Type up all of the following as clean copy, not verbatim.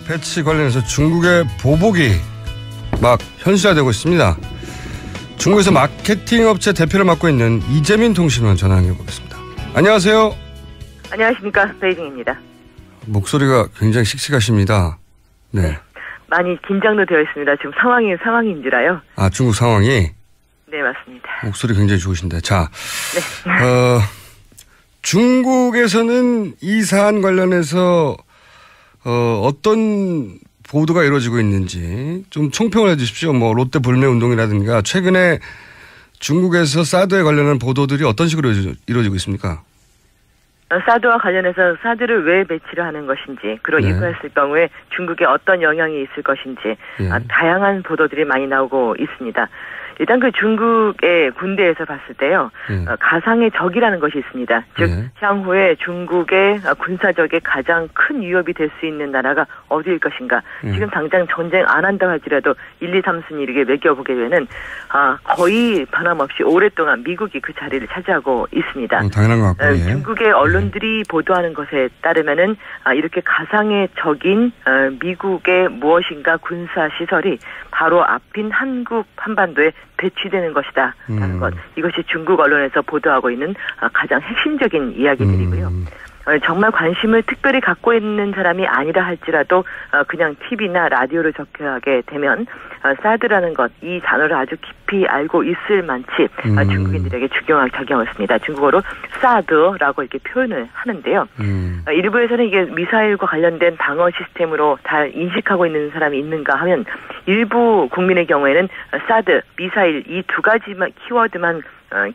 배치 관련해서 중국의 보복이 막 현실화되고 있습니다. 중국에서 마케팅 업체 대표를 맡고 있는 이재민 통신원 전화 연결해보겠습니다. 안녕하세요. 안녕하십니까. 베이징입니다. 목소리가 굉장히 씩씩하십니다. 네. 많이 긴장도 되어 있습니다. 지금 상황인지라요. 아, 중국 상황이? 네, 맞습니다. 목소리 굉장히 좋으신데. 자, 네. 중국에서는 이 사안 관련해서 어떤 보도가 이루어지고 있는지 좀 총평을 해 주십시오. 뭐 롯데 불매 운동이라든가 최근에 중국에서 사드에 관련한 보도들이 어떤 식으로 이루어지고 있습니까? 사드와 관련해서 사드를 왜 배치를 하는 것인지, 그리고 네. 입고했을 경우에 중국에 어떤 영향이 있을 것인지 다양한 보도들이 많이 나오고 있습니다. 일단 그 중국의 군대에서 봤을 때요, 가상의 적이라는 것이 있습니다. 즉, 향후에 중국의 군사적인 가장 큰 위협이 될 수 있는 나라가 어디일 것인가. 지금 당장 전쟁 안 한다고 할지라도 1, 2, 3순위 이렇게 매겨보게 되면 거의 변함없이 오랫동안 미국이 그 자리를 차지하고 있습니다. 당연한 것 같고요. 예. 중국의 언론들이 보도하는 것에 따르면은 이렇게 가상의 적인 미국의 무엇인가 군사시설이 바로 앞인 한국 한반도에 배치되는 것이다 라는 것, 이것이 중국 언론에서 보도하고 있는 가장 핵심적인 이야기들이고요. 정말 관심을 특별히 갖고 있는 사람이 아니라 할지라도 그냥 TV나 라디오를 접하게 되면 사드라는 것, 이 단어를 아주 깊이 알고 있을 만치 중국인들에게 중요한 작용을 했습니다. 중국어로 사드라고 이렇게 표현을 하는데요. 일부에서는 이게 미사일과 관련된 방어 시스템으로 다 인식하고 있는 사람이 있는가 하면, 일부 국민의 경우에는 사드, 미사일 이 두 가지만 키워드만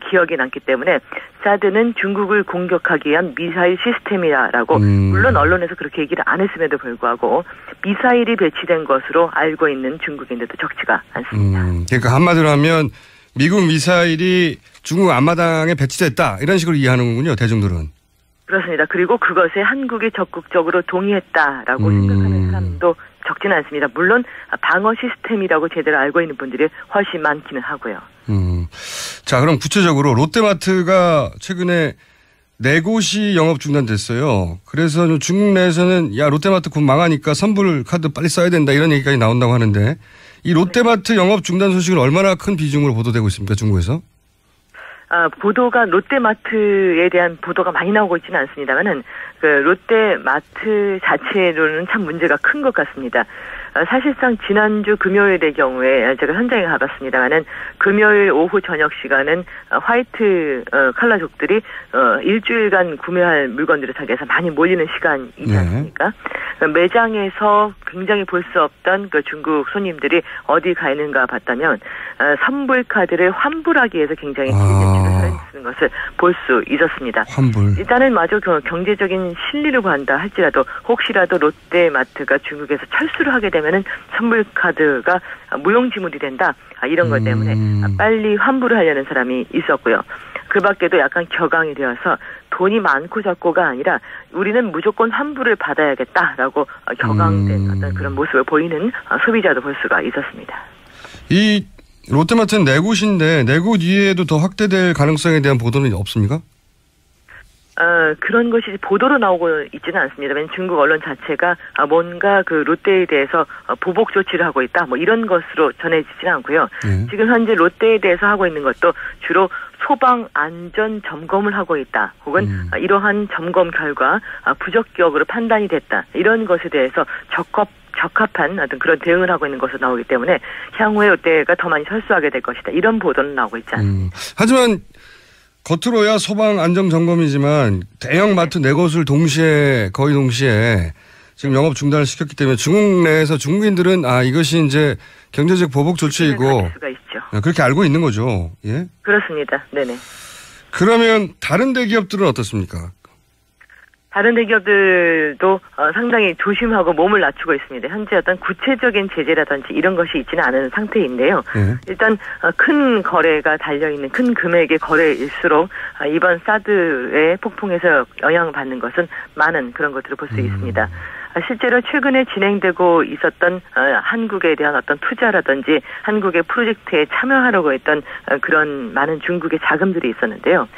기억이 남기 때문에 사드는 중국을 공격하기 위한 미사일 시스템이라고 물론 언론에서 그렇게 얘기를 안 했음에도 불구하고 미사일이 배치된 것으로 알고 있는 중국인들도 적지가 않습니다. 그러니까 한마디로 하면 미국 미사일이 중국 앞마당에 배치됐다 이런 식으로 이해하는군요, 대중들은. 그렇습니다. 그리고 그것에 한국이 적극적으로 동의했다라고 생각하는 사람도 적지는 않습니다. 물론 방어 시스템이라고 제대로 알고 있는 분들이 훨씬 많기는 하고요. 자, 그럼 구체적으로 롯데마트가 최근에 4곳이 영업 중단됐어요. 그래서 중국 내에서는 야, 롯데마트 곧 망하니까 선불 카드 빨리 써야 된다 이런 얘기까지 나온다고 하는데, 이 롯데마트 영업 중단 소식은 얼마나 큰 비중으로 보도되고 있습니까, 중국에서? 보도가 롯데마트에 대한 보도가 많이 나오고 있지는 않습니다만은 그 롯데마트 자체로는 참 문제가 큰 것 같습니다. 사실상 지난주 금요일의 경우에 제가 현장에 가봤습니다만은 금요일 오후 저녁 시간은 화이트 칼라족들이 일주일간 구매할 물건들을 사기 위해서 많이 몰리는 시간이지 않습니까? 매장에서 굉장히 볼 수 없던 그 중국 손님들이 어디 가 있는가 봤다면 선불 카드를 환불하기 위해서 굉장히 진지를 쓰는 것을 볼 수 있었습니다. 환불. 일단은 마저 경제적인 실리를 구한다 할지라도 혹시라도 롯데마트가 중국에서 철수를 하게 되면은 선불 카드가 무용지물이 된다, 이런 것 때문에 빨리 환불을 하려는 사람이 있었고요. 그 밖에도 약간 격앙이 되어서 돈이 많고 적고가 아니라 우리는 무조건 환불을 받아야겠다라고 격앙된 어떤 그런 모습을 보이는 소비자도 볼 수가 있었습니다. 이 롯데마트는 4곳인데 4곳 이외에도 더 확대될 가능성에 대한 보도는 없습니까? 그런 것이 보도로 나오고 있지는 않습니다만 중국 언론 자체가 뭔가 그 롯데에 대해서 보복 조치를 하고 있다, 뭐 이런 것으로 전해지지는 않고요. 지금 현재 롯데에 대해서 하고 있는 것도 주로 소방 안전 점검을 하고 있다, 혹은 이러한 점검 결과 부적격으로 판단이 됐다, 이런 것에 대해서 적합한 어떤 그런 대응을 하고 있는 것으로 나오기 때문에 향후에 롯데가 더 많이 철수하게 될 것이다, 이런 보도는 나오고 있지 않습니다. 하지만 겉으로야 소방 안전 점검이지만 대형 마트 4곳을 거의 동시에 지금 영업 중단을 시켰기 때문에 중국 내에서 중국인들은 이것이 이제 경제적 보복 조치이고 수가 있죠. 그렇게 알고 있는 거죠. 예? 그렇습니다. 네네. 그러면 다른 대기업들은 어떻습니까? 다른 대기업들도 상당히 조심하고 몸을 낮추고 있습니다. 현재 어떤 구체적인 제재라든지 이런 것이 있지는 않은 상태인데요. 일단 큰 거래가 달려있는 큰 금액의 거래일수록 이번 사드의 폭풍에서 영향을 받는 것은 많은 그런 것들을 볼 수 있습니다. 실제로 최근에 진행되고 있었던 한국에 대한 어떤 투자라든지 한국의 프로젝트에 참여하려고 했던 그런 많은 중국의 자금들이 있었는데요.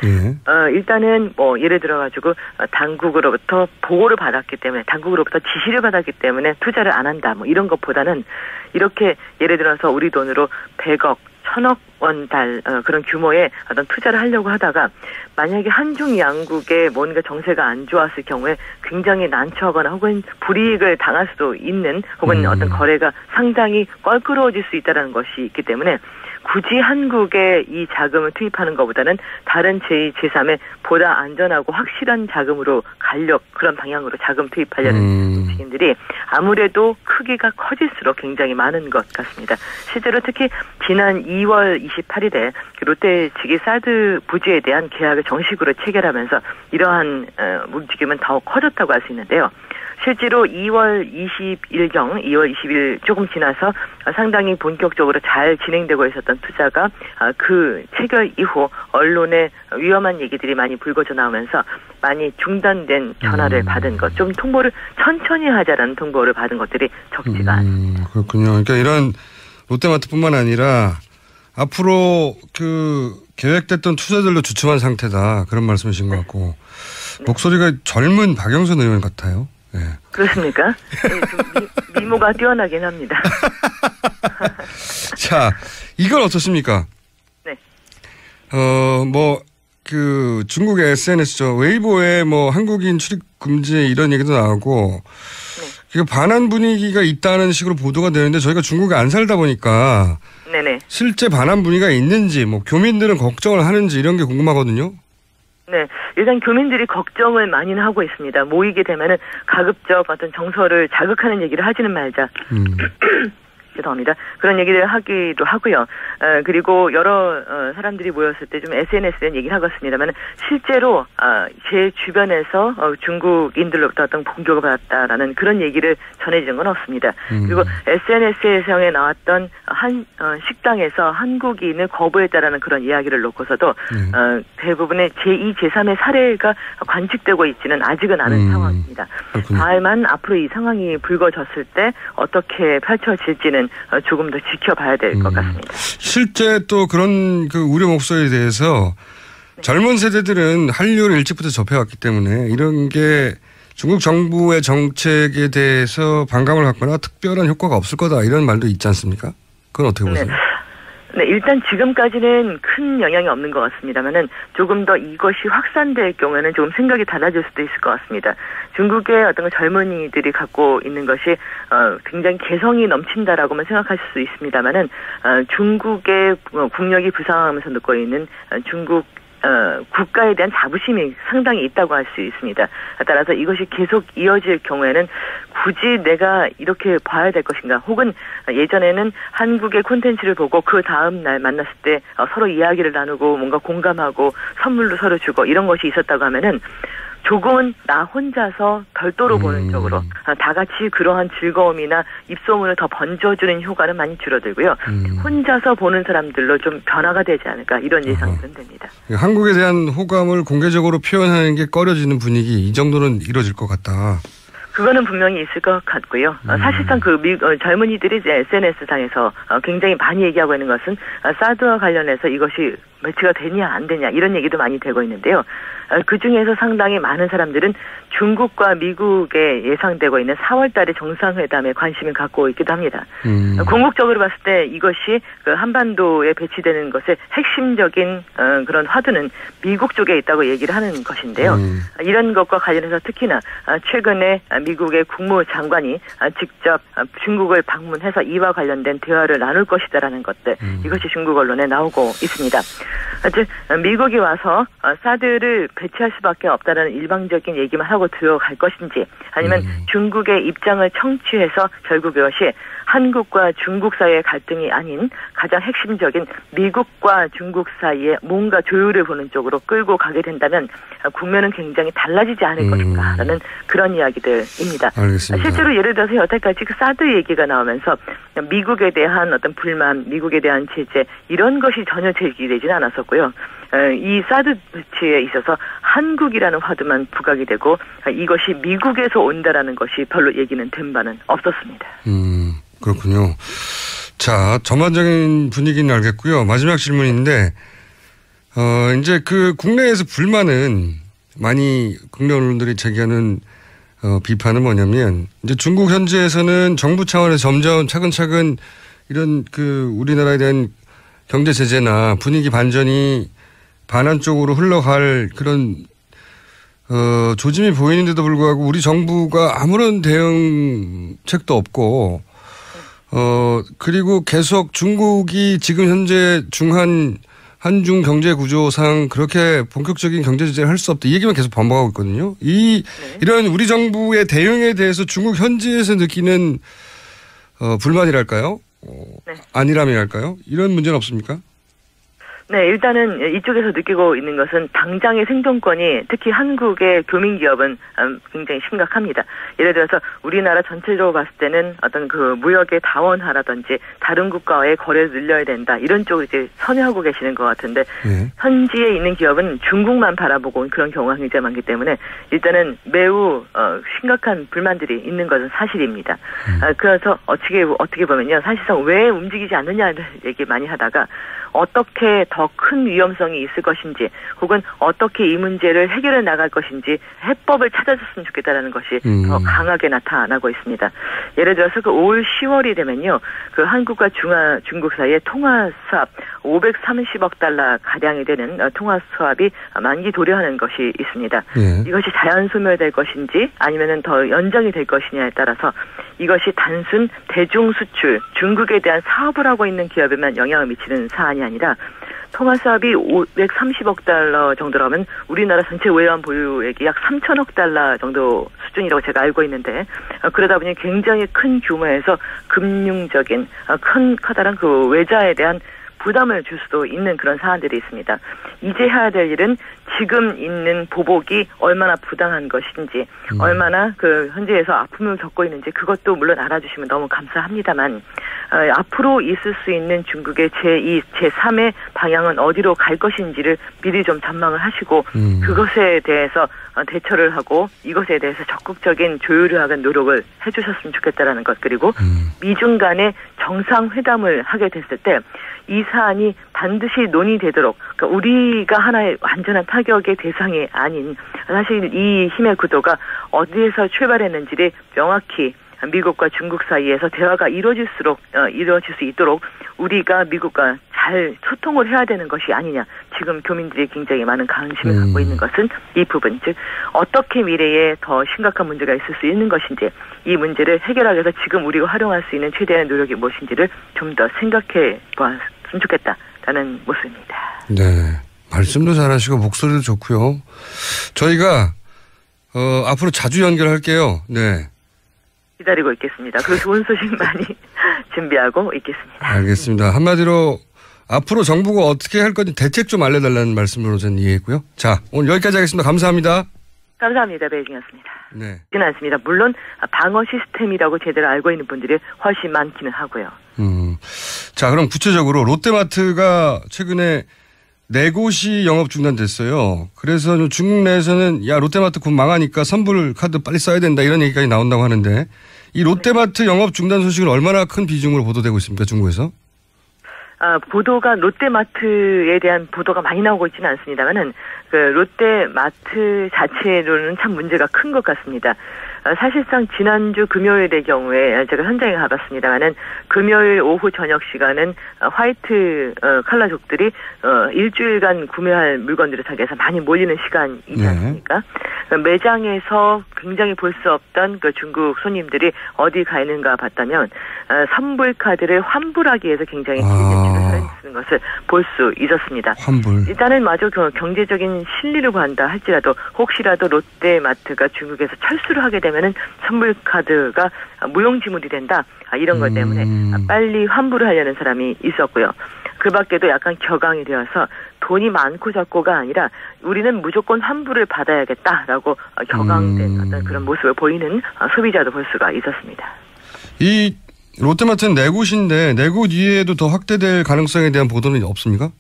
일단은 뭐 예를 들어가지고 당국으로부터 보고를 받았기 때문에 당국으로부터 지시를 받았기 때문에 투자를 안 한다. 뭐 이런 것보다는 이렇게 예를 들어서 우리 돈으로 100억 1000억 원 그런 규모의 어떤 투자를 하려고 하다가 만약에 한중 양국의 뭔가 정세가 안 좋았을 경우에 굉장히 난처하거나 혹은 불이익을 당할 수도 있는 혹은 어떤 거래가 상당히 껄끄러워질 수 있다는 것이 있기 때문에 굳이 한국에 이 자금을 투입하는 것보다는 다른 제2, 제3의 보다 안전하고 확실한 자금으로 가려고 그런 방향으로 자금 투입하려는 움직임들이 아무래도 크기가 커질수록 굉장히 많은 것 같습니다. 실제로 특히 지난 2월 28일에 롯데 측이 사드 부지에 대한 계약을 정식으로 체결하면서 이러한 움직임은 더 커졌다고 할 수 있는데요. 실제로 2월 20일 조금 지나서 상당히 본격적으로 잘 진행되고 있었던 투자가 그 체결 이후 언론에 위험한 얘기들이 많이 불거져 나오면서 많이 중단된 전화를 받은 것, 좀 통보를 천천히 하자라는 통보를 받은 것들이 적지가 않습니다. 그렇군요. 그러니까 이런 롯데마트뿐만 아니라 앞으로 그 계획됐던 투자들로 주춤한 상태다. 그런 말씀이신 것 같고 네. 목소리가 젊은 박영선 의원 같아요. 네. 그렇습니까? 네, 미모가 뛰어나긴 합니다. 자, 이건 어떻습니까? 네. 그 중국의 SNS죠. 웨이보에 뭐 한국인 출입 금지 이런 얘기도 나오고 네. 반한 분위기가 있다는 식으로 보도가 되는데 저희가 중국에 안 살다 보니까 네네. 실제 반한 분위기가 있는지 뭐 교민들은 걱정을 하는지 이런 게 궁금하거든요. 네, 일단 교민들이 걱정을 많이는 하고 있습니다. 모이게 되면은 가급적 어떤 정서를 자극하는 얘기를 하지는 말자. 죄송합니다. 그런 얘기를 하기도 하고요. 그리고 여러 사람들이 모였을 때 좀 SNS에 얘기를 하겠습니다만 실제로 제 주변에서 중국인들로부터 어떤 공격을 받았다라는 그런 얘기를 전해지는 건 없습니다. 그리고 SNS에 나왔던 한 식당에서 한국인을 거부했다라는 그런 이야기를 놓고서도 대부분의 제2, 제3의 사례가 관측되고 있지는 아직은 않은 상황입니다. 다만 앞으로 이 상황이 불거졌을 때 어떻게 펼쳐질지는 조금 더 지켜봐야 될 것 같습니다. 실제 또 그런 그 우려 목소리에 대해서 네. 젊은 세대들은 한류를 일찍부터 접해왔기 때문에 이런 게 중국 정부의 정책에 대해서 반감을 갖거나 특별한 효과가 없을 거다 이런 말도 있지 않습니까? 그건 어떻게 보세요? 네, 일단 지금까지는 큰 영향이 없는 것 같습니다만은 조금 더 이것이 확산될 경우에는 조금 생각이 달라질 수도 있을 것 같습니다. 중국의 어떤 젊은이들이 갖고 있는 것이 굉장히 개성이 넘친다라고만 생각하실 수 있습니다만은 중국의 국력이 부상하면서 놓고 있는 중국 국가에 대한 자부심이 상당히 있다고 할 수 있습니다. 따라서 이것이 계속 이어질 경우에는 굳이 내가 이렇게 봐야 될 것인가 혹은 예전에는 한국의 콘텐츠를 보고 그 다음 날 만났을 때 서로 이야기를 나누고 뭔가 공감하고 선물도 서로 주고 이런 것이 있었다고 하면은 조금은 나 혼자서 별도로 보는 쪽으로 다 같이 그러한 즐거움이나 입소문을 더 번져주는 효과는 많이 줄어들고요. 혼자서 보는 사람들로 좀 변화가 되지 않을까 이런 예상이 됩니다. 한국에 대한 호감을 공개적으로 표현하는 게 꺼려지는 분위기 이 정도는 이루어질 것 같다. 그거는 분명히 있을 것 같고요. 사실상 그 젊은이들이 이제 SNS상에서 굉장히 많이 얘기하고 있는 것은 사드와 관련해서 이것이 매치가 되냐 안 되냐 이런 얘기도 많이 되고 있는데요. 그중에서 상당히 많은 사람들은 중국과 미국에 예상되고 있는 4월 달의 정상회담에 관심을 갖고 있기도 합니다. 궁극적으로 봤을 때 이것이 그 한반도에 배치되는 것의 핵심적인 그런 화두는 미국 쪽에 있다고 얘기를 하는 것인데요. 이런 것과 관련해서 특히나 최근에 미국의 국무장관이 직접 중국을 방문해서 이와 관련된 대화를 나눌 것이다라는 것들 이것이 중국 언론에 나오고 있습니다. 즉 미국이 와서 사드를 배치할 수밖에 없다는 일방적인 얘기만 하고 들어갈 것인지 아니면 중국의 입장을 청취해서 결국 이것이 한국과 중국 사이의 갈등이 아닌 가장 핵심적인 미국과 중국 사이에 뭔가 조율을 보는 쪽으로 끌고 가게 된다면 국면은 굉장히 달라지지 않을 것인가라는 그런 이야기들 입니다. 알겠습니다. 실제로 예를 들어서 여태까지 그 사드 얘기가 나오면서 미국에 대한 어떤 불만, 미국에 대한 제재 이런 것이 전혀 제기되지는 않았었고요. 이 사드 배치에 있어서 한국이라는 화두만 부각이 되고 이것이 미국에서 온다라는 것이 별로 얘기는 된 바는 없었습니다. 그렇군요. 자, 전반적인 분위기는 알겠고요. 마지막 질문인데 이제 그 국내에서 불만은 많이 국내 언론들이 제기하는 비판은 뭐냐면 이제 중국 현지에서는 정부 차원에서 점점 차근차근 이런 그 우리나라에 대한 경제 제재나 분위기 반전이 반환 쪽으로 흘러갈 그런 조짐이 보이는데도 불구하고 우리 정부가 아무런 대응책도 없고 그리고 계속 중국이 지금 현재 한중 경제 구조상 그렇게 본격적인 경제 제재를 할 수 없다. 이 얘기만 계속 반복하고 있거든요. 이런 우리 정부의 대응에 대해서 중국 현지에서 느끼는 불만이랄까요? 네. 안일함이랄까요? 이런 문제는 없습니까? 네, 일단은 이쪽에서 느끼고 있는 것은 당장의 생존권이 특히 한국의 교민 기업은 굉장히 심각합니다. 예를 들어서 우리나라 전체적으로 봤을 때는 어떤 그 무역의 다원화라든지 다른 국가와의 거래를 늘려야 된다 이런 쪽을 이제 선회하고 계시는 것 같은데 현지에 있는 기업은 중국만 바라보고 온 그런 경우가 굉장히 많기 때문에 일단은 매우 심각한 불만들이 있는 것은 사실입니다. 그래서 어떻게 보면요, 사실상 왜 움직이지 않느냐를 얘기 많이 하다가 어떻게 더 큰 위험성이 있을 것인지 혹은 어떻게 이 문제를 해결해 나갈 것인지 해법을 찾아줬으면 좋겠다라는 것이 더 강하게 나타나고 있습니다. 예를 들어서 그 5월 10월이 되면요, 그 한국과 중국 사이에 통화 수합 530억 달러 가량이 되는 통화 수합이 만기 도래하는 것이 있습니다. 이것이 자연 소멸될 것인지 아니면은 더 연장이 될 것이냐에 따라서 이것이 단순 대중 수출 중국에 대한 사업을 하고 있는 기업에만 영향을 미치는 사안이 아니라 통화 수합이 530억 달러 정도라면 우리나라 전체 외환 보유액이 약 3천억 달러 정도 수준이라고 제가 알고 있는데 그러다 보니 굉장히 큰 규모에서 금융적인 커다란 그 외자에 대한 부담을 줄 수도 있는 그런 사안들이 있습니다. 이제 해야 될 일은 지금 있는 보복이 얼마나 부당한 것인지, 얼마나 그 현지에서 아픔을 겪고 있는지 그것도 물론 알아주시면 너무 감사합니다만 앞으로 있을 수 있는 중국의 제2, 제3의 방향은 어디로 갈 것인지를 미리 좀 전망을 하시고 그것에 대해서 대처를 하고 이것에 대해서 적극적인 조율을 하는 노력을 해주셨으면 좋겠다라는 것, 그리고 미중 간의 정상회담을 하게 됐을 때 이 사안이 반드시 논의되도록, 그러니까 우리가 하나의 완전한 타격의 대상이 아닌 사실 이 힘의 구도가 어디에서 출발했는지를 명확히 미국과 중국 사이에서 대화가 이루어질 수 있도록 우리가 미국과 잘 소통을 해야 되는 것이 아니냐. 지금 교민들이 굉장히 많은 관심을 갖고 있는 것은 이 부분, 즉 어떻게 미래에 더 심각한 문제가 있을 수 있는 것인지, 이 문제를 해결하기 위해서 지금 우리가 활용할 수 있는 최대한의 노력이 무엇인지를 좀 더 생각해 보았으면 좋겠다라는 모습입니다. 네, 말씀도 잘하시고 목소리도 좋고요. 저희가 앞으로 자주 연결할게요. 네. 기다리고 있겠습니다. 그리고 좋은 소식 많이 준비하고 있겠습니다. 알겠습니다. 한마디로 앞으로 정부가 어떻게 할 건지 대책 좀 알려달라는 말씀으로 저는 이해했고요. 자, 오늘 여기까지 하겠습니다. 감사합니다. 감사합니다. 베이징이었습니다. 네. 그렇지는 않습니다. 물론 방어 시스템이라고 제대로 알고 있는 분들이 훨씬 많기는 하고요. 자, 그럼 구체적으로 롯데마트가 최근에 4곳이 영업 중단됐어요. 그래서 중국 내에서는 야, 롯데마트 곧 망하니까 선불 카드 빨리 써야 된다 이런 얘기까지 나온다고 하는데 이 롯데마트 영업 중단 소식은 얼마나 큰 비중으로 보도되고 있습니까, 중국에서? 보도가 롯데마트에 대한 보도가 많이 나오고 있지는 않습니다만은 그 롯데마트 자체로는 참 문제가 큰 것 같습니다. 사실상 지난주 금요일의 경우에 제가 현장에 가봤습니다만은 금요일 오후 저녁 시간은 화이트 칼라족들이 일주일간 구매할 물건들을 사기 위해서 많이 몰리는 시간이지 않습니까? 매장에서 굉장히 볼 수 없던 그 중국 손님들이 어디 가 있는가 봤다면 선불 카드를 환불하기 위해서 굉장히 기대치를 쓰는 것을 볼 수 있었습니다. 환불. 일단은 마저 경제적인 실리를 구한다 할지라도 혹시라도 롯데마트가 중국에서 철수를 하게 되면은 선불 카드가 무용지물이 된다. 이런 것 때문에 빨리 환불을 하려는 사람이 있었고요. 그 밖에도 약간 격앙이 되어서 돈이 많고 적고가 아니라 우리는 무조건 환불을 받아야겠다라고 격앙된 어떤 그런 모습을 보이는 소비자도 볼 수가 있었습니다. 이 롯데마트는 네 곳인데 네 곳 이외에도 더 확대될 가능성에 대한 보도는 없습니까?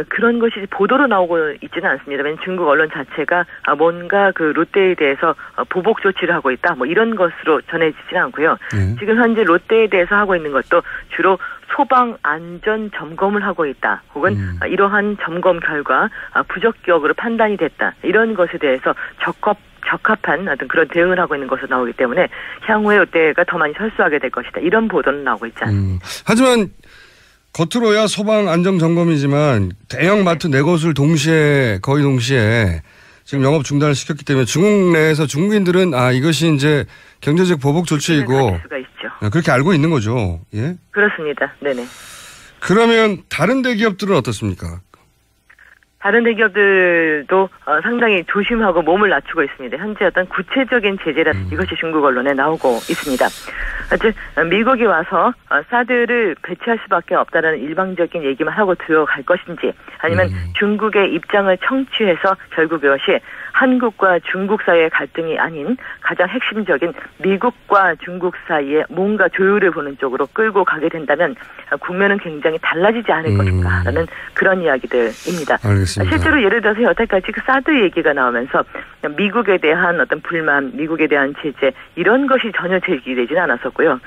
그런 것이 보도로 나오고 있지는 않습니다. 왜냐하면 중국 언론 자체가 뭔가 그 롯데에 대해서 보복 조치를 하고 있다, 뭐 이런 것으로 전해지지는 않고요. 지금 현재 롯데에 대해서 하고 있는 것도 주로 소방 안전 점검을 하고 있다, 혹은 이러한 점검 결과 부적격으로 판단이 됐다, 이런 것에 대해서 적합한 어떤 그런 대응을 하고 있는 것으로 나오기 때문에 향후에 롯데가 더 많이 철수하게 될 것이다, 이런 보도는 나오고 있지 않습니다. 하지만 겉으로야 소방 안전 점검이지만 대형 마트 네 곳을 거의 동시에 지금 영업 중단을 시켰기 때문에 중국 내에서 중국인들은 이것이 이제 경제적 보복 조치이고 수가 있죠. 그렇게 알고 있는 거죠. 예? 그렇습니다. 네네. 그러면 다른 대기업들은 어떻습니까? 다른 대기업들도 상당히 조심하고 몸을 낮추고 있습니다. 현재 어떤 구체적인 제재라 이것이 중국 언론에 나오고 있습니다. 즉 미국이 와서 사드를 배치할 수밖에 없다는 일방적인 얘기만 하고 들어갈 것인지, 아니면 중국의 입장을 청취해서 결국 이것이 한국과 중국 사이의 갈등이 아닌 가장 핵심적인 미국과 중국 사이에 뭔가 조율을 보는 쪽으로 끌고 가게 된다면 국면은 굉장히 달라지지 않을 것인가라는 그런 이야기들입니다. 알겠습니다. 실제로 예를 들어서 여태까지 그 사드 얘기가 나오면서 미국에 대한 어떤 불만, 미국에 대한 제재, 이런 것이 전혀 제기되지는 않았었고요.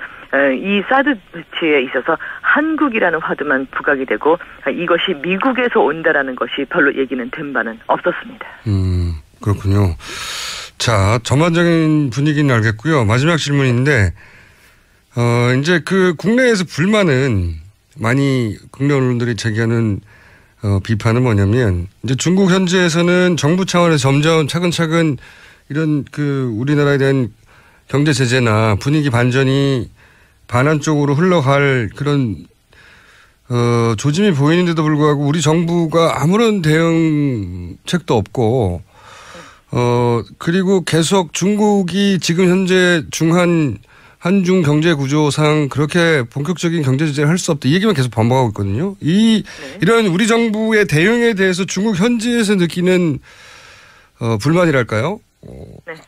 이 사드 배치에 있어서 한국이라는 화두만 부각이 되고 이것이 미국에서 온다라는 것이 별로 얘기는 된 바는 없었습니다. 그렇군요. 자, 전반적인 분위기는 알겠고요. 마지막 질문인데, 이제 그 국내에서 불만은 많이 국내 언론들이 제기하는 비판은 뭐냐면, 이제 중국 현지에서는 정부 차원에서 점점 차근차근 이런 그 우리나라에 대한 경제 제재나 분위기 반전이 반환 쪽으로 흘러갈 그런 조짐이 보이는데도 불구하고 우리 정부가 아무런 대응책도 없고, 그리고 계속 중국이 지금 현재 한중 경제 구조상 그렇게 본격적인 경제 제재를 할 수 없다, 이 얘기만 계속 반복하고 있거든요. 이런 우리 정부의 대응에 대해서 중국 현지에서 느끼는 불만이랄까요?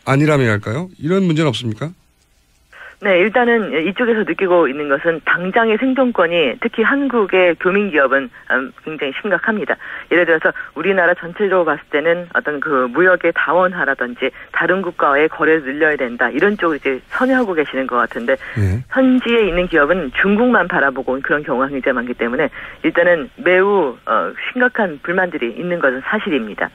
안일함이랄까요? 이런 문제는 없습니까? 네, 일단은 이쪽에서 느끼고 있는 것은 당장의 생존권이 특히 한국의 교민기업은 굉장히 심각합니다. 예를 들어서 우리나라 전체적으로 봤을 때는 어떤 그 무역의 다원화라든지 다른 국가와의 거래를 늘려야 된다, 이런 쪽을 이제 선회하고 계시는 것 같은데 현지에 있는 기업은 중국만 바라보고 온 그런 경우가 굉장히 많기 때문에 일단은 매우 심각한 불만들이 있는 것은 사실입니다.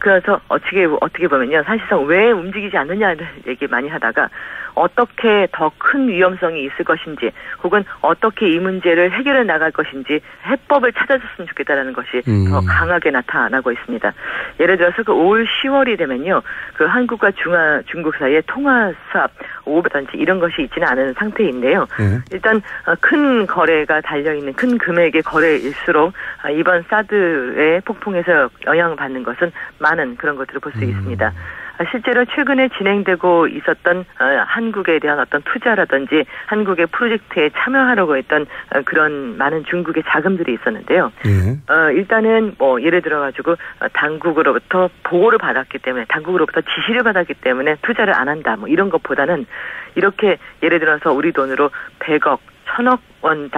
그래서 어떻게 보면요, 사실상 왜 움직이지 않느냐를 얘기 많이 하다가 어떻게 더 큰 위험성이 있을 것인지, 혹은 어떻게 이 문제를 해결해 나갈 것인지 해법을 찾아줬으면 좋겠다라는 것이 더 강하게 나타나고 있습니다. 예를 들어서 그 5월 10월이 되면요, 그 한국과 중국 사이에 통화 수합 500단지 이런 것이 있지는 않은 상태인데요. 일단 큰 거래가 달려있는 큰 금액의 거래일수록 이번 사드의 폭풍에서 영향을 받는 것은 많은 그런 것들을 볼 수 있습니다. 실제로 최근에 진행되고 있었던 한국에 대한 어떤 투자라든지 한국의 프로젝트에 참여하려고 했던 그런 많은 중국의 자금들이 있었는데요. 일단은 뭐 예를 들어가지고 당국으로부터 보고를 받았기 때문에, 당국으로부터 지시를 받았기 때문에 투자를 안 한다, 뭐 이런 것보다는 이렇게 예를 들어서 우리 돈으로 100억, 1000억 원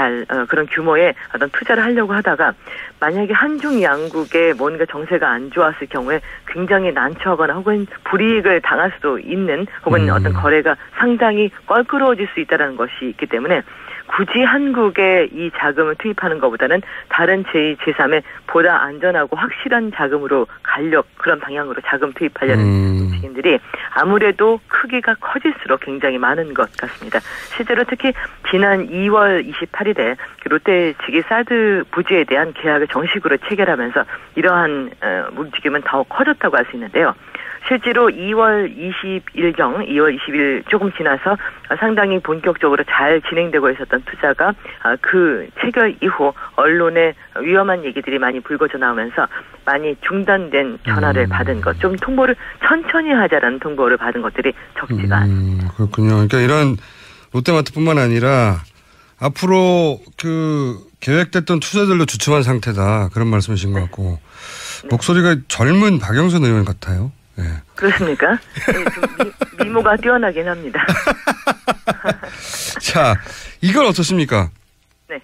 그런 규모의 어떤 투자를 하려고 하다가 만약에 한중 양국에 뭔가 정세가 안 좋았을 경우에 굉장히 난처하거나 혹은 불이익을 당할 수도 있는, 혹은 어떤 거래가 상당히 껄끄러워질 수 있다는 것이 있기 때문에 굳이 한국에 이 자금을 투입하는 것보다는 다른 제2, 제3의 보다 안전하고 확실한 자금으로 그런 방향으로 자금 투입하려는 움직임들이 아무래도 크기가 커질수록 굉장히 많은 것 같습니다. 실제로 특히 지난 2월 28일에 롯데 측이 사드 부지에 대한 계약을 정식으로 체결하면서 이러한 움직임은 더 커졌다고 할 수 있는데요. 실제로 2월 20일 조금 지나서 상당히 본격적으로 잘 진행되고 있었던 투자가 그 체결 이후 언론에 위험한 얘기들이 많이 불거져 나오면서 많이 중단된 전화를 받은 것, 좀 통보를 천천히 하자라는 통보를 받은 것들이 적지가 않습니다. 그렇군요. 그러니까 이런 롯데마트뿐만 아니라 앞으로 그 계획됐던 투자들로 주춤한 상태다. 그런 말씀이신 것 같고. 네. 목소리가 젊은 박영선 의원 같아요. 네. 그렇습니까? 네, 좀 미모가 뛰어나긴 합니다. 자, 이건 어떻습니까? 네.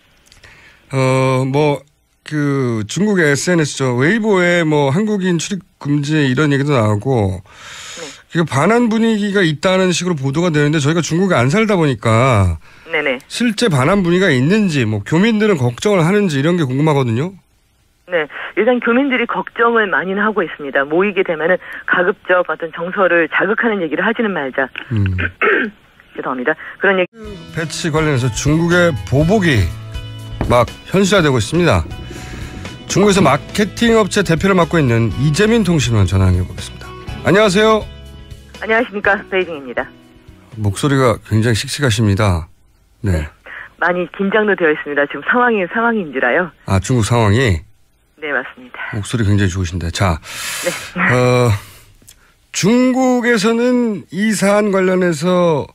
그 중국의 SNS죠. 웨이보에 뭐 한국인 출입 금지 이런 얘기도 나오고 네. 반한 분위기가 있다는 식으로 보도가 되는데 저희가 중국에 안 살다 보니까 네네. 실제 반한 분위기가 있는지 뭐 교민들은 걱정을 하는지 이런 게 궁금하거든요. 네, 일단 교민들이 걱정을 많이는 하고 있습니다. 모이게 되면은 가급적 어떤 정서를 자극하는 얘기를 하지는 말자. 죄송합니다. 그런 얘기. 배치 관련해서 중국의 보복이 막 현실화되고 있습니다. 중국에서 마케팅 업체 대표를 맡고 있는 이재민 통신원 전화 연결해보겠습니다. 안녕하세요. 안녕하십니까. 베이징입니다. 목소리가 굉장히 씩씩하십니다. 네. 많이 긴장도 되어 있습니다. 지금 상황인지라요. 아, 중국 상황이? 네, 맞습니다. 목소리 굉장히 좋으신데. 자, 네. 중국에서는 이 사안 관련해서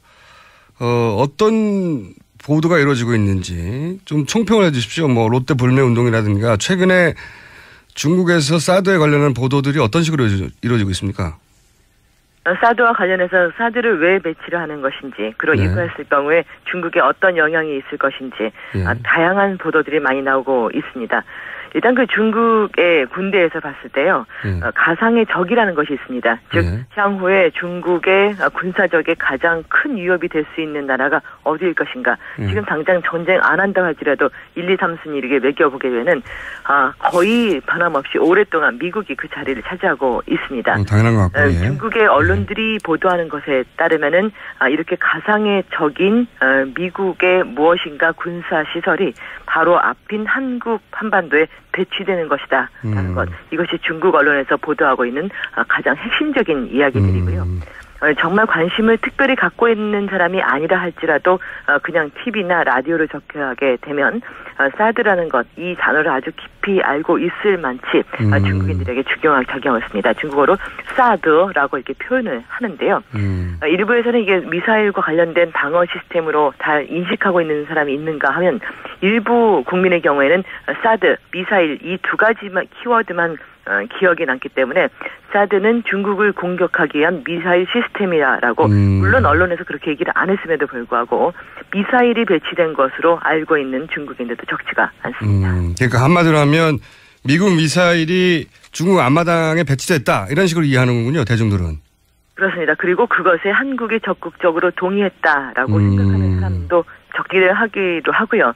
어떤 보도가 이루어지고 있는지 좀 총평을 해 주십시오. 뭐 롯데 불매 운동이라든가 최근에 중국에서 사드에 관련한 보도들이 어떤 식으로 이루어지고 있습니까? 사드와 관련해서 사드를 왜 배치를 하는 것인지 그리고 네. 입고했을 경우에 중국에 어떤 영향이 있을 것인지 네. 다양한 보도들이 많이 나오고 있습니다. 일단 그 중국의 군대에서 봤을 때요. 가상의 적이라는 것이 있습니다. 즉 향후에 중국의 군사적인 가장 큰 위협이 될 수 있는 나라가 어디일 것인가. 지금 당장 전쟁 안 한다 할지라도 1, 2, 3순위 이렇게 매겨보게 되면 거의 변함없이 오랫동안 미국이 그 자리를 차지하고 있습니다. 당연한 것 같고요. 중국의 언론들이 보도하는 것에 따르면은 이렇게 가상의 적인 미국의 무엇인가 군사시설이 바로 앞인 한국 한반도에 배치되는 것이다 라는 것. 이것이 중국 언론에서 보도하고 있는 가장 핵심적인 이야기들이고요. 정말 관심을 특별히 갖고 있는 사람이 아니라 할지라도 그냥 TV나 라디오를 접하게 되면 사드라는 것, 이 단어를 아주 깊이 알고 있을 만치 중국인들에게 중요한 작용을 했습니다. 중국어로 사드라고 이렇게 표현을 하는데요. 일부에서는 이게 미사일과 관련된 방어 시스템으로 다 인식하고 있는 사람이 있는가 하면 일부 국민의 경우에는 사드, 미사일 이 두 가지만 키워드만 기억이 남기 때문에 사드는 중국을 공격하기 위한 미사일 시스템이라고 물론 언론에서 그렇게 얘기를 안 했음에도 불구하고 미사일이 배치된 것으로 알고 있는 중국인들도 적지가 않습니다. 그러니까 한마디로 하면 미국 미사일이 중국 앞마당에 배치됐다 이런 식으로 이해하는군요. 대중들은. 그렇습니다. 그리고 그것에 한국이 적극적으로 동의했다라고 생각하는 사람도 적기를 하기도 하고요.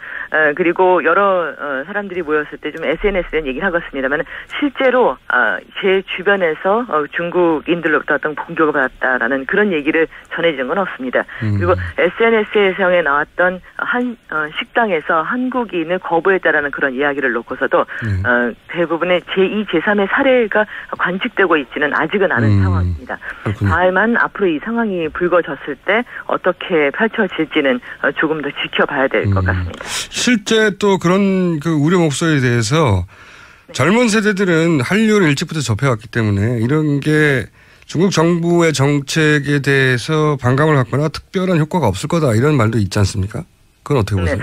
그리고 여러 사람들이 모였을 때 좀 SNS에 얘기를 하겠습니다만 실제로 제 주변에서 중국인들로부터 어떤 공격을 받았다라는 그런 얘기를 전해지는 건 없습니다. 그리고 SNS에 나왔던 한 식당에서 한국인을 거부했다라는 그런 이야기를 놓고서도 대부분의 제2, 제3의 사례가 관측되고 있지는 아직은 않은 상황입니다. 다만 앞으로 이 상황이 불거졌을 때 어떻게 펼쳐질지는 조금 더 지켜봐야 될 것 같습니다. 실제 또 그런 그 우려 목소리에 대해서 젊은 세대들은 한류를 일찍부터 접해왔기 때문에 이런 게 중국 정부의 정책에 대해서 반감을 갖거나 특별한 효과가 없을 거다 이런 말도 있지 않습니까? 그건 어떻게 보세요?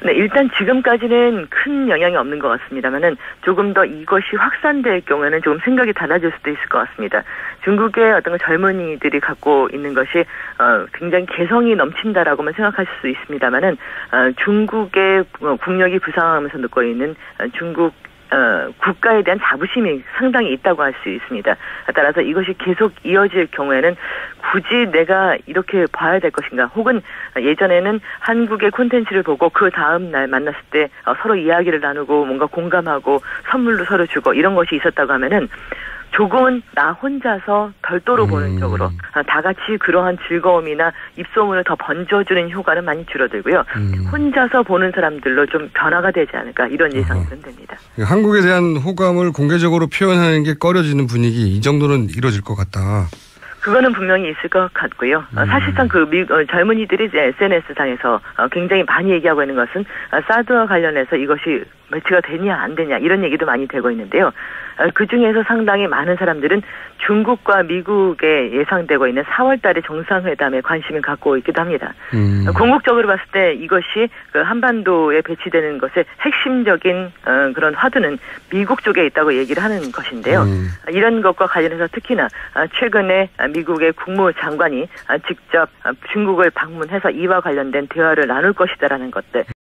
네, 일단 지금까지는 큰 영향이 없는 것 같습니다만은 조금 더 이것이 확산될 경우에는 조금 생각이 달라질 수도 있을 것 같습니다. 중국의 어떤 젊은이들이 갖고 있는 것이 굉장히 개성이 넘친다라고만 생각하실 수 있습니다만은 중국의 국력이 부상하면서 놓고 있는 중국 국가에 대한 자부심이 상당히 있다고 할 수 있습니다. 따라서 이것이 계속 이어질 경우에는 굳이 내가 이렇게 봐야 될 것인가 혹은 예전에는 한국의 콘텐츠를 보고 그 다음 날 만났을 때 서로 이야기를 나누고 뭔가 공감하고 선물도 서로 주고 이런 것이 있었다고 하면은 조금은 나 혼자서 별도로 보는 쪽으로 다 같이 그러한 즐거움이나 입소문을 더 번져주는 효과는 많이 줄어들고요. 혼자서 보는 사람들로 좀 변화가 되지 않을까 이런 예상이 됩니다. 한국에 대한 호감을 공개적으로 표현하는 게 꺼려지는 분위기 이 정도는 이루어질 것 같다. 그거는 분명히 있을 것 같고요. 사실상 그 젊은이들이 이제 SNS상에서 굉장히 많이 얘기하고 있는 것은 사드와 관련해서 이것이 매치가 되냐 안 되냐 이런 얘기도 많이 되고 있는데요. 그중에서 상당히 많은 사람들은 중국과 미국에 예상되고 있는 4월 달의 정상회담에 관심을 갖고 있기도 합니다. 궁극적으로 봤을 때 이것이 그 한반도에 배치되는 것의 핵심적인 그런 화두는 미국 쪽에 있다고 얘기를 하는 것인데요. 이런 것과 관련해서 특히나 최근에 미국의 국무장관이 직접 중국을 방문해서 이와 관련된 대화를 나눌 것이다라는 것들